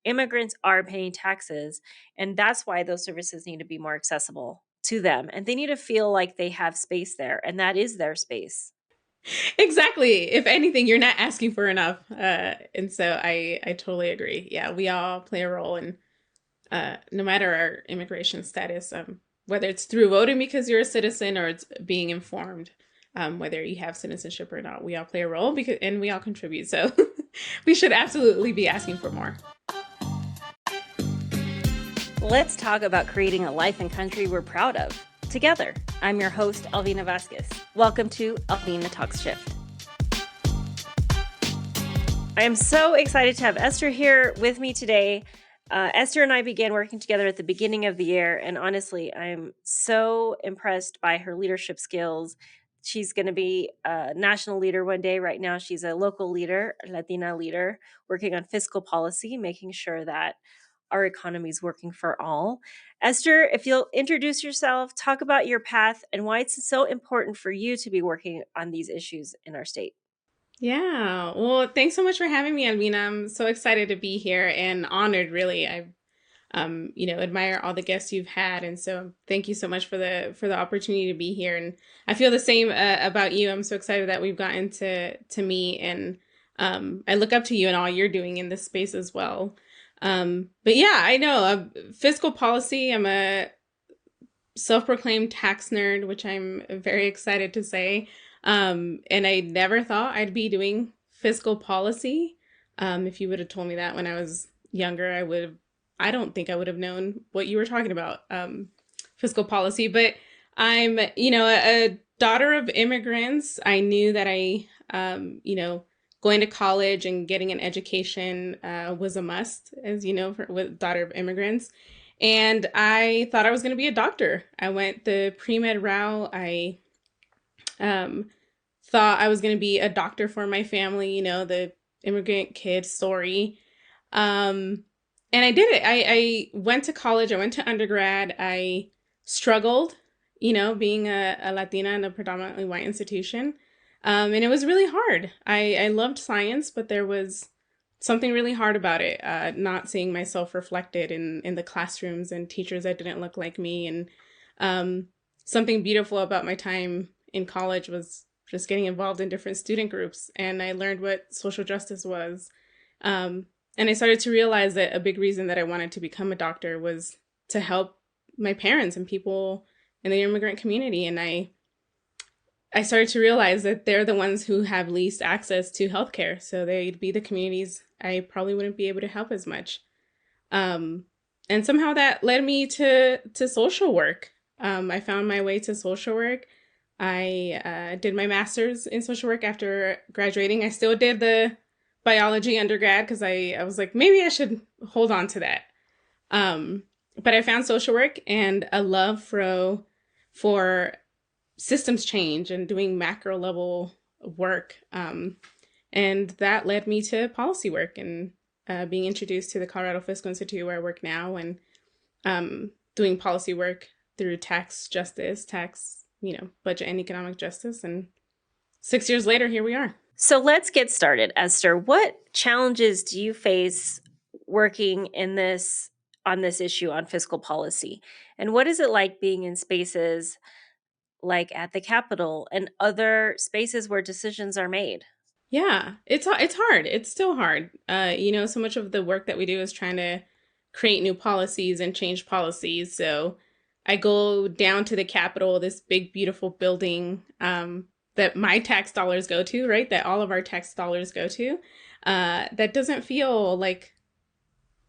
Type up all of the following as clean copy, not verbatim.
immigrants are paying taxes, and that's why those services need to be more accessible to them. And they need to feel like they have space there, and that is their space. Exactly. If anything, you're not asking for enough. And so I totally agree. Yeah, we all play a role in no matter our immigration status, whether it's through voting because you're a citizen or it's being informed, whether you have citizenship or not, we all play a role because and we all contribute. So we should absolutely be asking for more. Let's talk about creating a life and country we're proud of together. I'm your host, Alvina Vasquez. Welcome to Alvina Talks Shift. I am so excited to have Esther here with me today. Esther and I began working together at the beginning of the year, and honestly, I'm so impressed by her leadership skills. She's going to be a national leader one day. Right now, she's a local leader, a Latina leader, working on fiscal policy, making sure that our economy is working for all. Esther, if you'll introduce yourself, talk about your path and why it's so important for you to be working on these issues in our state. Yeah. Well, thanks so much for having me, Alvina. I'm so excited to be here and honored, really. I admire all the guests you've had, and so thank you so much for the opportunity to be here. And I feel the same about you. I'm so excited that we've gotten to meet, and I look up to you and all you're doing in this space as well. But yeah, I know fiscal policy. I'm a self-proclaimed tax nerd, which I'm very excited to say. And I never thought I'd be doing fiscal policy. If you would have told me that when I was younger, I don't think I would have known what you were talking about, fiscal policy. But I'm, a daughter of immigrants. I knew that going to college and getting an education was a must, as you know, with daughter of immigrants. And I thought I was going to be a doctor. I went the pre-med route. I thought I was going to be a doctor for my family, the immigrant kid story. And I did it. I went to college. I went to undergrad. I struggled, being a Latina in a predominantly white institution. And it was really hard. I loved science, but there was something really hard about it, not seeing myself reflected in the classrooms and teachers that didn't look like me. And something beautiful about my time in college was just getting involved in different student groups. And I learned what social justice was. And I started to realize that a big reason that I wanted to become a doctor was to help my parents and people in the immigrant community. And I started to realize that they're the ones who have least access to healthcare. So they'd be the communities I probably wouldn't be able to help as much. And somehow that led me to social work. I found my way to social work. I did my master's in social work after graduating. I still did the biology undergrad because I was like, maybe I should hold on to that. But I found social work and a love for systems change and doing macro level work. And that led me to policy work and being introduced to the Colorado Fiscal Institute where I work now, and doing policy work through tax justice, budget and economic justice. And 6 years later, here we are. So let's get started, Esther. What challenges do you face working on this issue on fiscal policy? And what is it like being in spaces like at the Capitol and other spaces where decisions are made? Yeah, it's hard. It's still hard. So much of the work that we do is trying to create new policies and change policies. So I go down to the Capitol, this big, beautiful building that my tax dollars go to, right? That all of our tax dollars go to. That doesn't feel like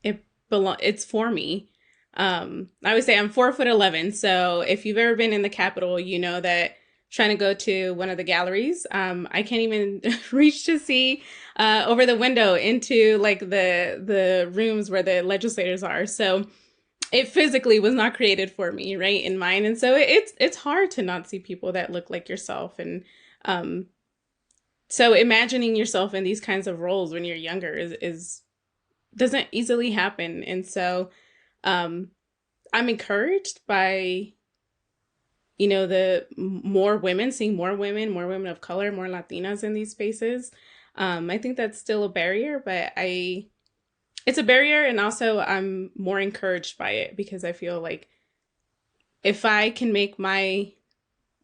it's for me. I would say I'm 4'11". So if you've ever been in the Capitol, you know that trying to go to one of the galleries, I can't even reach to see over the window into like the rooms where the legislators are. So it physically was not created for me, right, in mind. And so it's hard to not see people that look like yourself. And so imagining yourself in these kinds of roles when you're younger is doesn't easily happen. And so I'm encouraged by, the seeing more women of color, more Latinas in these spaces. I think that's still a barrier, but I It's a barrier, and also I'm more encouraged by it because I feel like if I can make my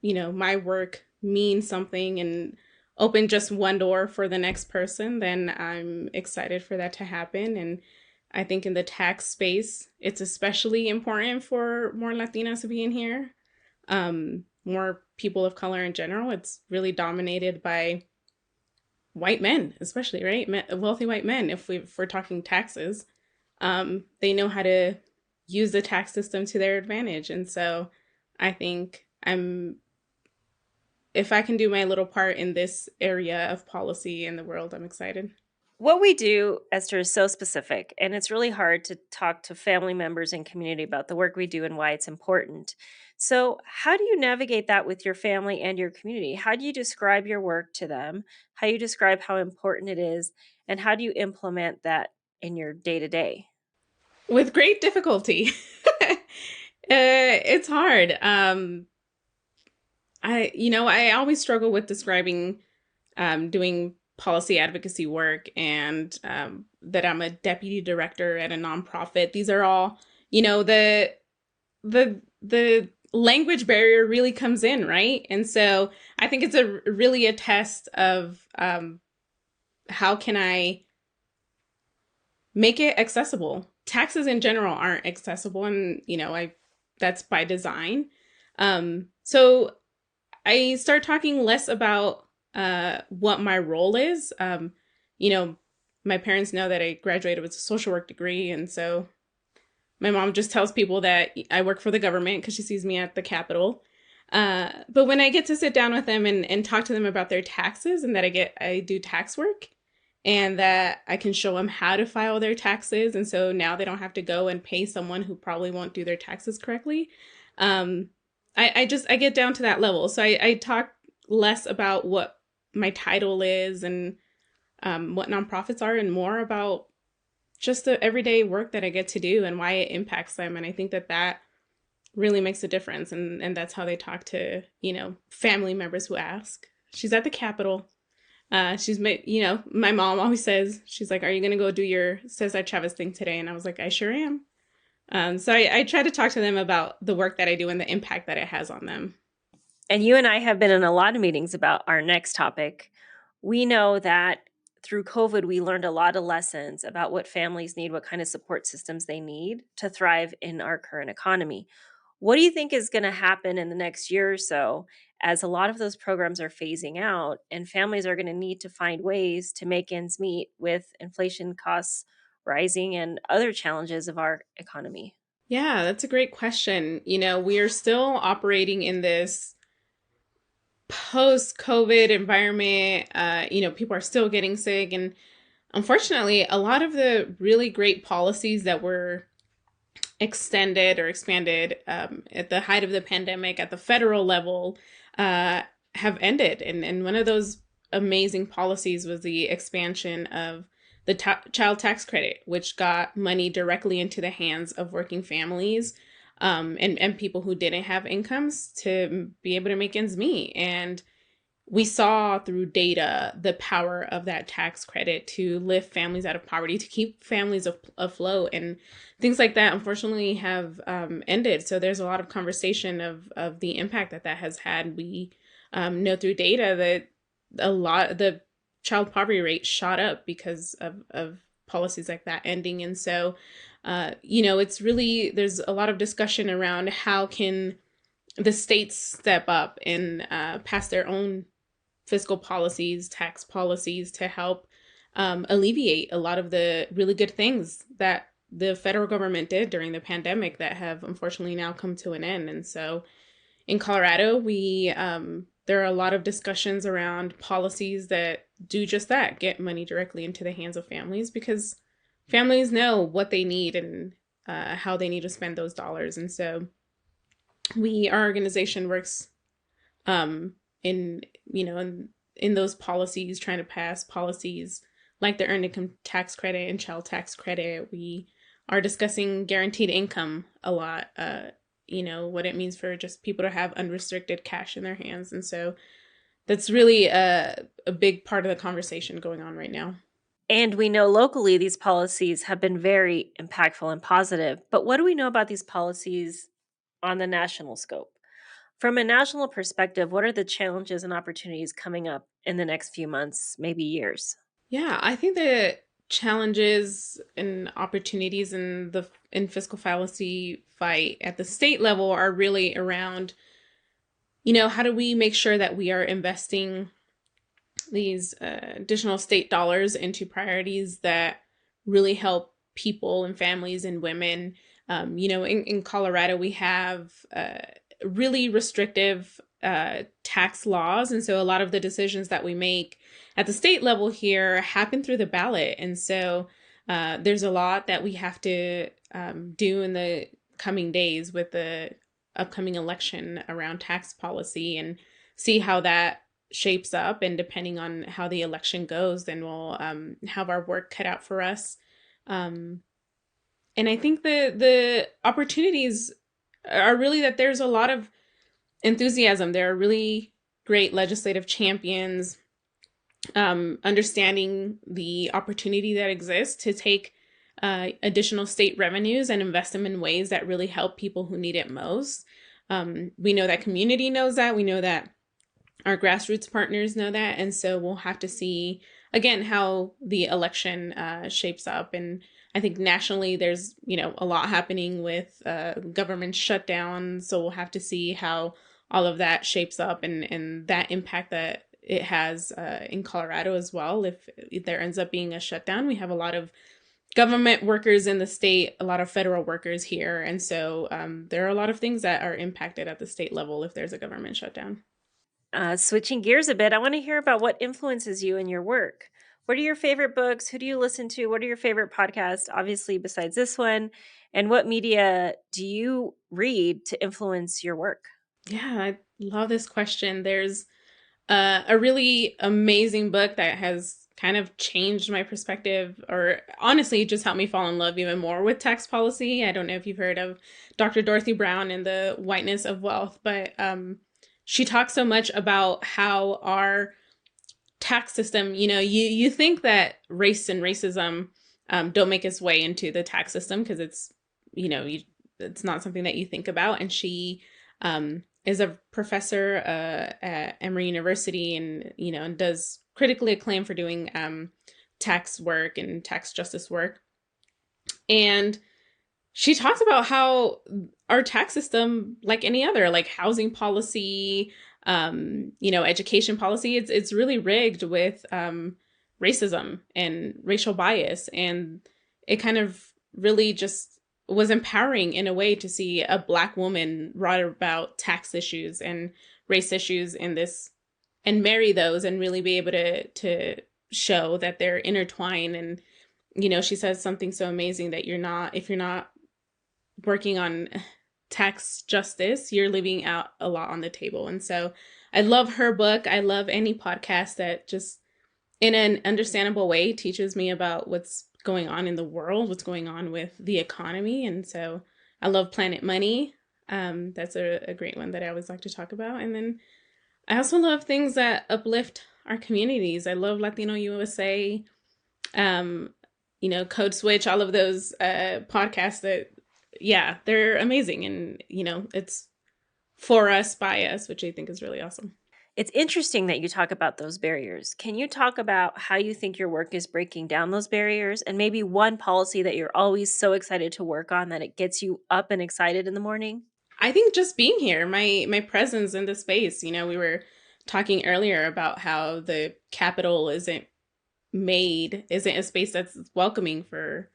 work mean something and open just one door for the next person, then I'm excited for that to happen. And I think in the tax space, it's especially important for more Latinas to be in here, more people of color in general. It's really dominated by white men, especially, right? Wealthy white men, if we're talking taxes. They know how to use the tax system to their advantage. And so I think if I can do my little part in this area of policy in the world, I'm excited. What we do, Esther, is so specific, and it's really hard to talk to family members and community about the work we do and why it's important. So, how do you navigate that with your family and your community? How do you describe your work to them? How you describe how important it is, and how do you implement that in your day to day? With great difficulty. It's hard. I always struggle with describing doing policy advocacy work and that I'm a deputy director at a nonprofit. These are all, the language barrier really comes in, right? And so I think it's really a test of how can I make it accessible. Taxes in general aren't accessible, and I that's by design. So I start talking less about what my role is. You know, my parents know that I graduated with a social work degree, and so my mom just tells people that I work for the government because she sees me at the Capitol. But when I get to sit down with them and talk to them about their taxes and that I do tax work and that I can show them how to file their taxes. And so now they don't have to go and pay someone who probably won't do their taxes correctly. Um, I get down to that level. So I talk less about what my title is and what nonprofits are and more about just the everyday work that I get to do and why it impacts them. And I think that really makes a difference. And that's how they talk to, family members who ask. She's at the Capitol. My mom always says, she's like, are you going to go do your Cesar Chavez thing today? And I was like, I sure am. So I try to talk to them about the work that I do and the impact that it has on them. And you and I have been in a lot of meetings about our next topic. We know that through COVID, we learned a lot of lessons about what families need, what kind of support systems they need to thrive in our current economy. What do you think is going to happen in the next year or so as a lot of those programs are phasing out and families are going to need to find ways to make ends meet with inflation costs rising and other challenges of our economy? Yeah, that's a great question. We are still operating in this post COVID environment. People are still getting sick. And unfortunately, a lot of the really great policies that were extended or expanded at the height of the pandemic at the federal level have ended. And one of those amazing policies was the expansion of the child tax credit, which got money directly into the hands of working families and people who didn't have incomes to be able to make ends meet. And we saw through data the power of that tax credit to lift families out of poverty, to keep families afloat, and things like that unfortunately have ended. So there's a lot of conversation of the impact that has had. We know through data that the child poverty rate shot up because of policies like that ending. And so it's really, there's a lot of discussion around how can the states step up and pass their own fiscal policies, tax policies to help alleviate a lot of the really good things that the federal government did during the pandemic that have unfortunately now come to an end. And so in Colorado, there are a lot of discussions around policies that do just that, get money directly into the hands of families, because families know what they need and how they need to spend those dollars. And so our organization works in those policies, trying to pass policies like the earned income tax credit and child tax credit. We are discussing guaranteed income a lot, what it means for just people to have unrestricted cash in their hands. And so that's really a big part of the conversation going on right now. And we know locally these policies have been very impactful and positive. But what do we know about these policies on the national scope? From a national perspective, what are the challenges and opportunities coming up in the next few months, maybe years? Yeah, I think the challenges and opportunities in fiscal fallacy fight at the state level are really around, how do we make sure that we are investing these additional state dollars into priorities that really help people and families and women. In Colorado, we have really restrictive tax laws. And so a lot of the decisions that we make at the state level here happen through the ballot. And so there's a lot that we have to do in the coming days with the upcoming election around tax policy and see how that shapes up. And depending on how the election goes, then we'll have our work cut out for us. Um, and I think the opportunities are really that there's a lot of enthusiasm. There are really great legislative champions understanding the opportunity that exists to take additional state revenues and invest them in ways that really help people who need it most. We know that community knows that. We know that our grassroots partners know that. And so we'll have to see, again, how the election shapes up. And I think nationally, there's, a lot happening with government shutdown. So we'll have to see how all of that shapes up and that impact that it has in Colorado as well. If there ends up being a shutdown, we have a lot of government workers in the state, a lot of federal workers here. And so there are a lot of things that are impacted at the state level if there's a government shutdown. Switching gears a bit, I want to hear about what influences you in your work. What are your favorite books? Who do you listen to? What are your favorite podcasts, obviously, besides this one? And what media do you read to influence your work? Yeah, I love this question. There's a really amazing book that has kind of changed my perspective, or honestly, just helped me fall in love even more with tax policy. I don't know if you've heard of Dr. Dorothy Brown and the Whiteness of Wealth, but she talks so much about how our tax system, you think that race and racism don't make its way into the tax system because it's not something that you think about. And she is a professor at Emory University, and does critically acclaimed for doing tax work and tax justice work. And she talks about how our tax system, like any other, like housing policy, education policy, it's really rigged with racism and racial bias. And it kind of really just was empowering in a way to see a Black woman write about tax issues and race issues in this and marry those and really be able to show that they're intertwined. And she says something so amazing that if you're not working on tax justice, you're leaving out a lot on the table. And so I love her book. I love any podcast that just in an understandable way teaches me about what's going on in the world, what's going on with the economy. And so I love Planet Money. That's a great one that I always like to talk about. And then I also love things that uplift our communities. I love Latino USA, Code Switch, all of those podcasts that, yeah, they're amazing. And, it's for us, by us, which I think is really awesome. It's interesting that you talk about those barriers. Can you talk about how you think your work is breaking down those barriers, and maybe one policy that you're always so excited to work on that it gets you up and excited in the morning? I think just being here, my presence in the space, we were talking earlier about how the Capitol isn't a space that's welcoming for,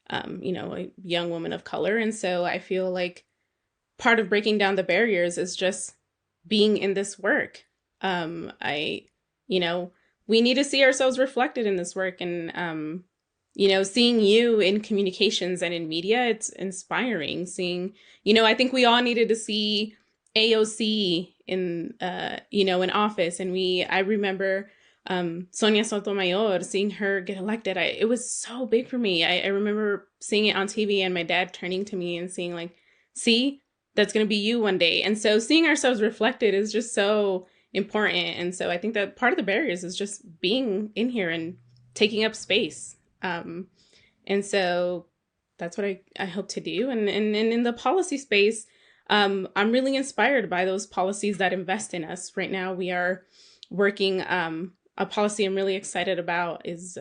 a young woman of color. And so I feel like part of breaking down the barriers is just being in this work. I, we need to see ourselves reflected in this work. And, seeing you in communications and in media, it's inspiring. Seeing, I think we all needed to see AOC in, in office. And I remember Sonia Sotomayor, seeing her get elected. It was so big for me. I remember seeing it on TV and my dad turning to me and seeing like, see, that's going to be you one day. And so seeing ourselves reflected is just so important. And so I think that part of the barriers is just being in here and taking up space. And so that's what I hope to do. And in the policy space, I'm really inspired by those policies that invest in us. Right now, we are working a policy I'm really excited about is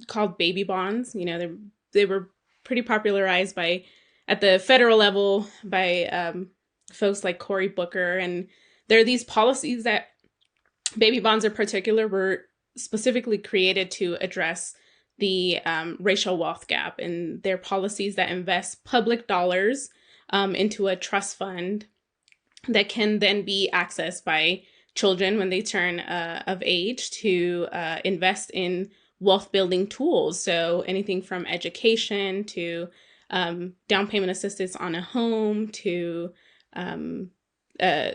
called baby bonds. You know, they were pretty popularized by at the federal level by folks like Cory Booker, and there are these policies that baby bonds in particular were specifically created to address the racial wealth gap, and they're policies that invest public dollars into a trust fund that can then be accessed by children when they turn of age to invest in wealth building tools. So anything from education to down payment assistance on a home to um,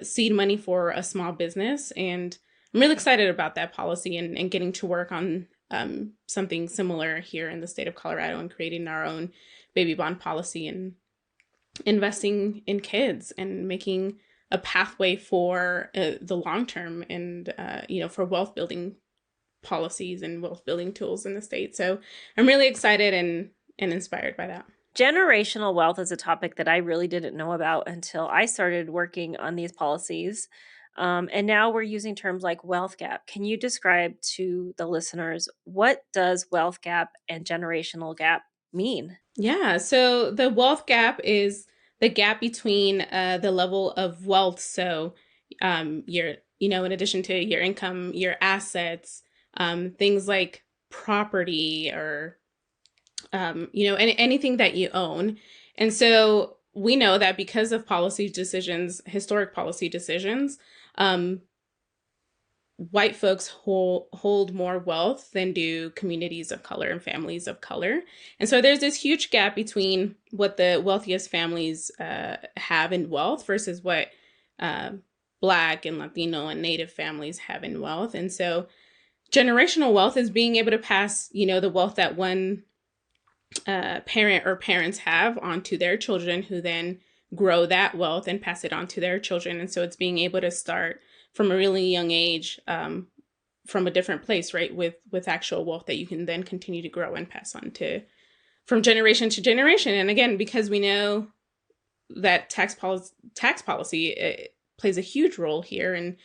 seed money for a small business. And I'm really excited about that policy and getting to work on something similar here in the state of Colorado and creating our own baby bond policy and investing in kids and making a pathway for the long term and for wealth building policies and wealth building tools in the state. So I'm really excited and inspired by that. Generational wealth is a topic that I really didn't know about until I started working on these policies. And now we're using terms like wealth gap. Can you describe to the listeners what does wealth gap and generational gap mean? Yeah, so the wealth gap is the gap between the level of wealth. So your, in addition to your income, your assets, things like property or anything that you own. And so we know that because of policy decisions, historic policy decisions, um, white folks hold more wealth than do communities of color and families of color. And so there's this huge gap between what the wealthiest families have in wealth versus what uh, Black and Latino and Native families have in wealth. And so generational wealth is being able to pass, the wealth that one parent or parents have onto their children, who then grow that wealth and pass it on to their children. And so it's being able to start from a really young age, from a different place, right? With actual wealth that you can then continue to grow and pass on to from generation to generation. And again, because we know that tax policy plays a huge role here in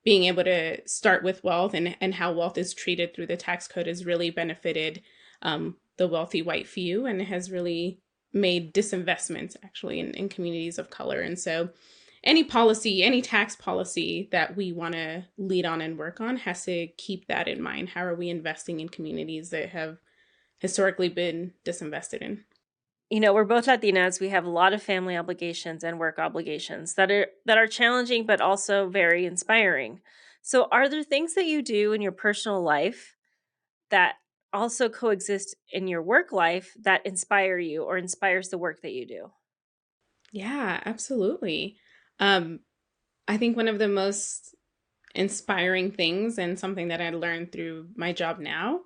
being able to start with wealth and how wealth is treated through the tax code has really benefited the wealthy white few and has really made disinvestments actually in communities of color. And so any policy, any tax policy that we want to lead on and work on has to keep that in mind. How are we investing in communities that have historically been disinvested in? We're both Latinas. We have a lot of family obligations and work obligations that are challenging but also very inspiring. So, are there things that you do in your personal life that also coexist in your work life that inspire you or inspires the work that you do? Yeah, absolutely. Um, I think one of the most inspiring things and something that I learned through my job now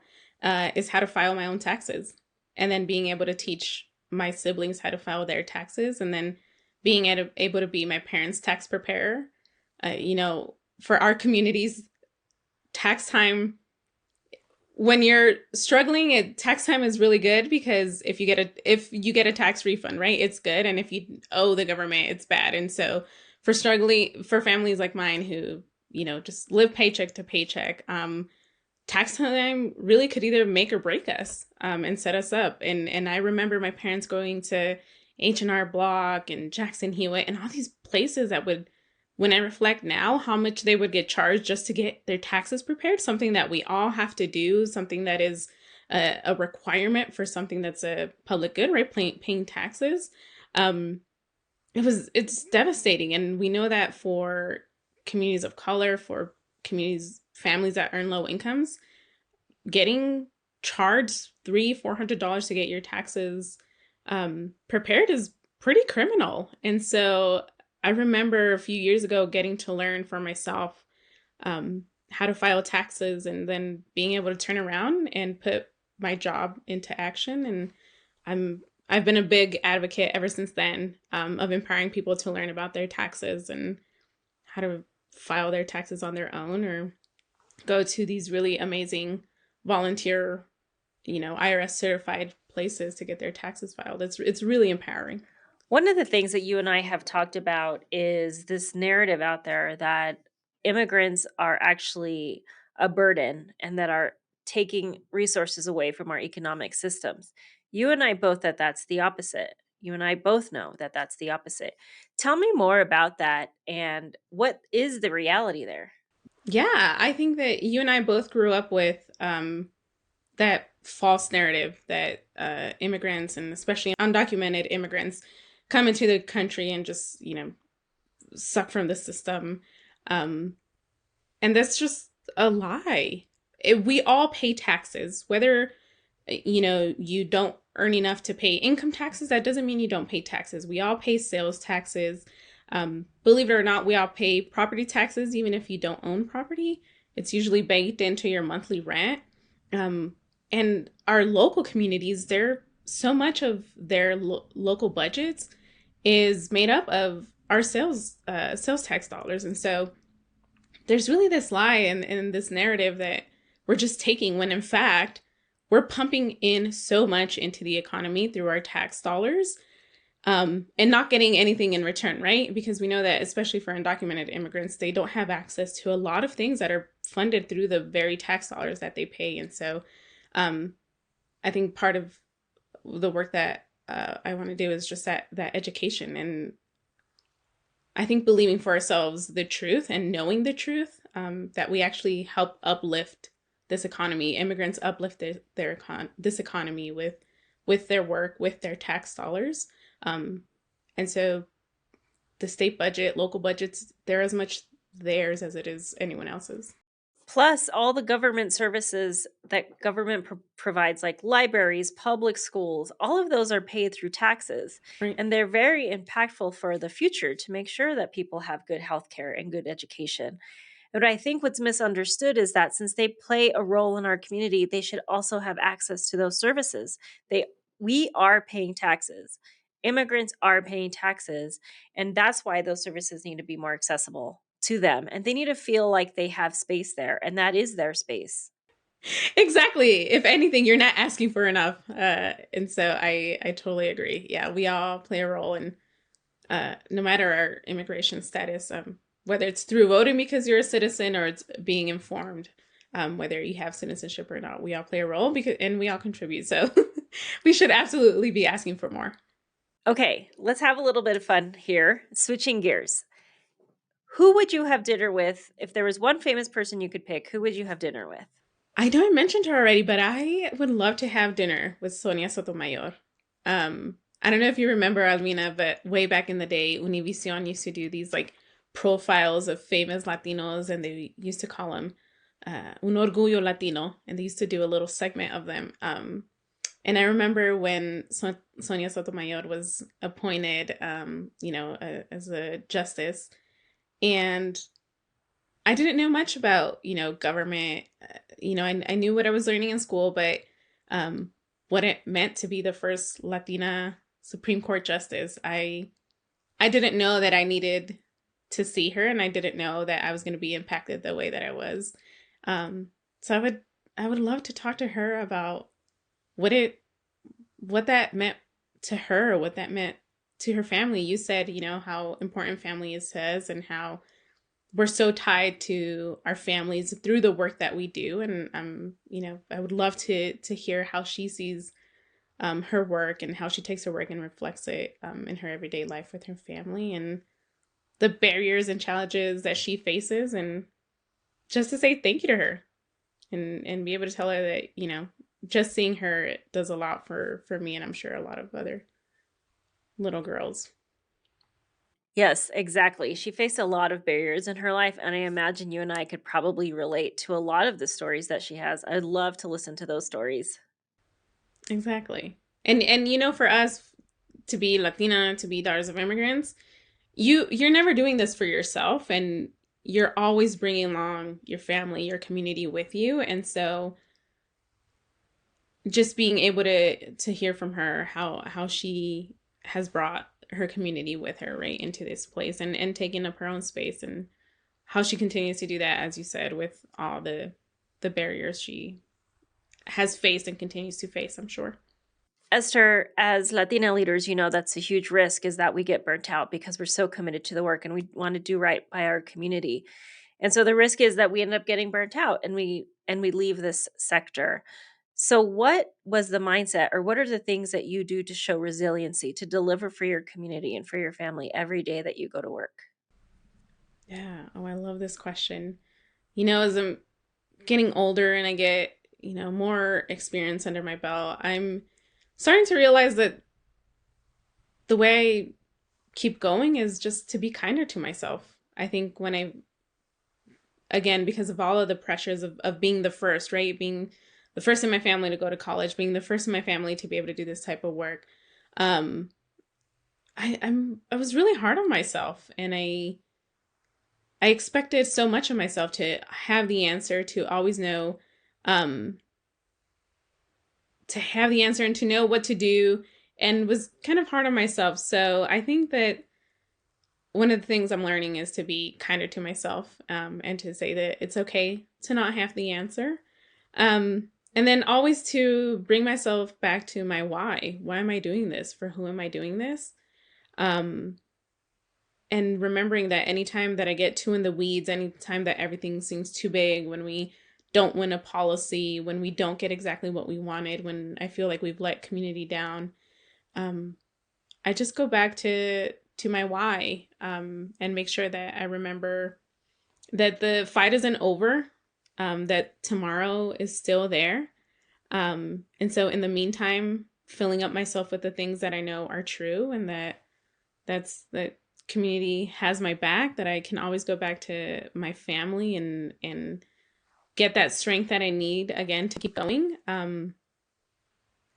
is how to file my own taxes, and then being able to teach my siblings how to file their taxes, and then being able to be my parents' tax preparer. For our communities, tax time, when you're struggling, tax time is really good because if you get a tax refund, right, it's good, and if you owe the government, it's bad. And so for families like mine who just live paycheck to paycheck, tax time really could either make or break us, and set us up. And I remember my parents going to H&R Block and Jackson Hewitt and all these places that would, when I reflect now, how much they would get charged just to get their taxes prepared, something that we all have to do, something that is a requirement for something that's a public good, right? Paying taxes. Um, it's devastating. And we know that for communities of color, for families that earn low incomes, getting charged $300-$400 to get your taxes prepared is pretty criminal. And so I remember a few years ago getting to learn for myself how to file taxes, and then being able to turn around and put my job into action. And I've been a big advocate ever since then, of empowering people to learn about their taxes and how to file their taxes on their own, or go to these really amazing volunteer, IRS certified places to get their taxes filed. It's really empowering. One of the things that you and I have talked about is this narrative out there that immigrants are actually a burden and that are taking resources away from our economic systems. You and I both that that's the opposite. You and I both know that that's the opposite. Tell me more about that and what is the reality there? Yeah, I think that you and I both grew up with that false narrative that immigrants, and especially undocumented immigrants, come into the country and just, suck from the system. Um, and that's just a lie. We all pay taxes, whether, you don't earn enough to pay income taxes. That doesn't mean you don't pay taxes. We all pay sales taxes. Believe it or not, we all pay property taxes, even if you don't own property. It's usually baked into your monthly rent. Um, and our local communities, they're so much of their local budgets is made up of our sales tax dollars. And so there's really this lie and this narrative that we're just taking, when in fact we're pumping in so much into the economy through our tax dollars, and not getting anything in return, right? Because we know that, especially for undocumented immigrants, they don't have access to a lot of things that are funded through the very tax dollars that they pay. And so um, I think part of the work that I want to do is just that education, and I think believing for ourselves the truth and knowing the truth, that we actually help uplift this economy. Immigrants uplift this economy with their work, with their tax dollars. Um, and so the state budget, local budgets, they're as much theirs as it is anyone else's. Plus, all the government services that government provides, like libraries, public schools, all of those are paid through taxes. Right. And they're very impactful for the future to make sure that people have good health care and good education. But I think what's misunderstood is that since they play a role in our community, they should also have access to those services. They We are paying taxes. Immigrants are paying taxes, and that's why those services need to be more accessible to them. And they need to feel like they have space there, and that is their space. Exactly. If anything, you're not asking for enough. And so I totally agree. Yeah, we all play a role in, no matter our immigration status, whether it's through voting because you're a citizen, or it's being informed, whether you have citizenship or not. We all play a role and we all contribute. So we should absolutely be asking for more. Okay, let's have a little bit of fun here. Switching gears. Who would you have dinner with if there was one famous person you could pick? Who would you have dinner with? I know I mentioned her already, but I would love to have dinner with Sonia Sotomayor. I don't know if you remember, Alvina, but way back in the day, Univision used to do these like profiles of famous Latinos, and they used to call them Un Orgullo Latino, and they used to do a little segment of them. And I remember when Sonia Sotomayor was appointed, as a justice, and I didn't know much about, government. I knew what I was learning in school, but um, what it meant to be the first Latina Supreme Court justice, I didn't know that I needed to see her, and I didn't know that I was going to be impacted the way that I was. So I would love to talk to her about what that meant to her, what that meant to her family. You said, how important family is to us, and how we're so tied to our families through the work that we do. And I would love to hear how she sees her work, and how she takes her work and reflects it in her everyday life with her family, and the barriers and challenges that she faces, and just to say thank you to her, and be able to tell her that, just seeing her does a lot for me, and I'm sure a lot of other little girls. Yes, exactly. She faced a lot of barriers in her life, and I imagine you and I could probably relate to a lot of the stories that she has. I'd love to listen to those stories. Exactly. And for us to be Latina, to be daughters of immigrants, you're never doing this for yourself, and you're always bringing along your family, your community with you. And so just being able to hear from her how she has brought her community with her right into this place, and taking up her own space, and how she continues to do that, as you said, with all the barriers she has faced and continues to face, I'm sure. Esther, as Latina leaders, that's a huge risk, is that we get burnt out because we're so committed to the work and we want to do right by our community. And so the risk is that we end up getting burnt out and we leave this sector. So what was the mindset, or what are the things that you do to show resiliency, to deliver for your community and for your family every day that you go to work? Yeah. Oh, I love this question. As I'm getting older and I get, more experience under my belt, I'm starting to realize that the way I keep going is just to be kinder to myself. I think again, because of all of the pressures of being the first, right? Being the first in my family to go to college, being the first in my family to be able to do this type of work. Um, I was really hard on myself, and I expected so much of myself to have the answer, to always know, um, to have the answer and to know what to do, and was kind of hard on myself. So I think that one of the things I'm learning is to be kinder to myself, and to say that it's okay to not have the answer. And then always to bring myself back to my why. Why am I doing this? For who am I doing this? Um, and remembering that anytime that I get too in the weeds, anytime that everything seems too big, when we don't win a policy, when we don't get exactly what we wanted, when I feel like we've let community down, um, I just go back to my why, and make sure that I remember that the fight isn't over, that tomorrow is still there. And so in the meantime, filling up myself with the things that I know are true, and that community has my back, that I can always go back to my family and get that strength that I need again to keep going. And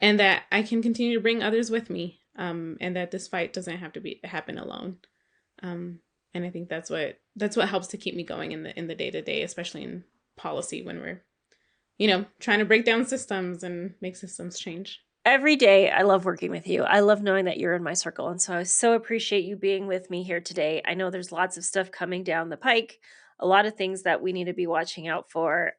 that I can continue to bring others with me. And that this fight doesn't have to happen alone. And I think that's what helps to keep me going in the day to day, especially in policy, when we're trying to break down systems and make systems change. Every day, I love working with you. I love knowing that you're in my circle. And so I so appreciate you being with me here today. I know there's lots of stuff coming down the pike, a lot of things that we need to be watching out for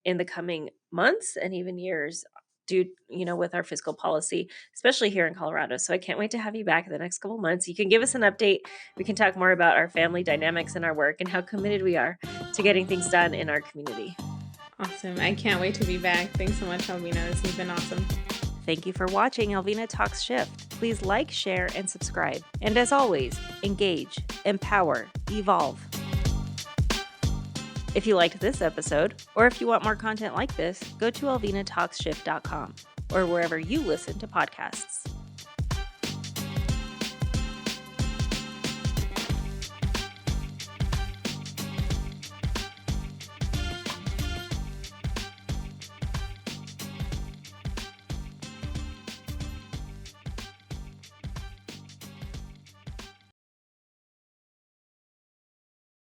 in the coming months and even years, due, with our fiscal policy, especially here in Colorado. So I can't wait to have you back in the next couple months. You can give us an update. We can talk more about our family dynamics and our work and how committed we are to getting things done in our community. Awesome. I can't wait to be back. Thanks so much, Alvina. This has been awesome. Thank you for watching Alvina Talks Shift. Please like, share, and subscribe. And as always, engage, empower, evolve. If you liked this episode, or if you want more content like this, go to alvinatalkshift.com or wherever you listen to podcasts.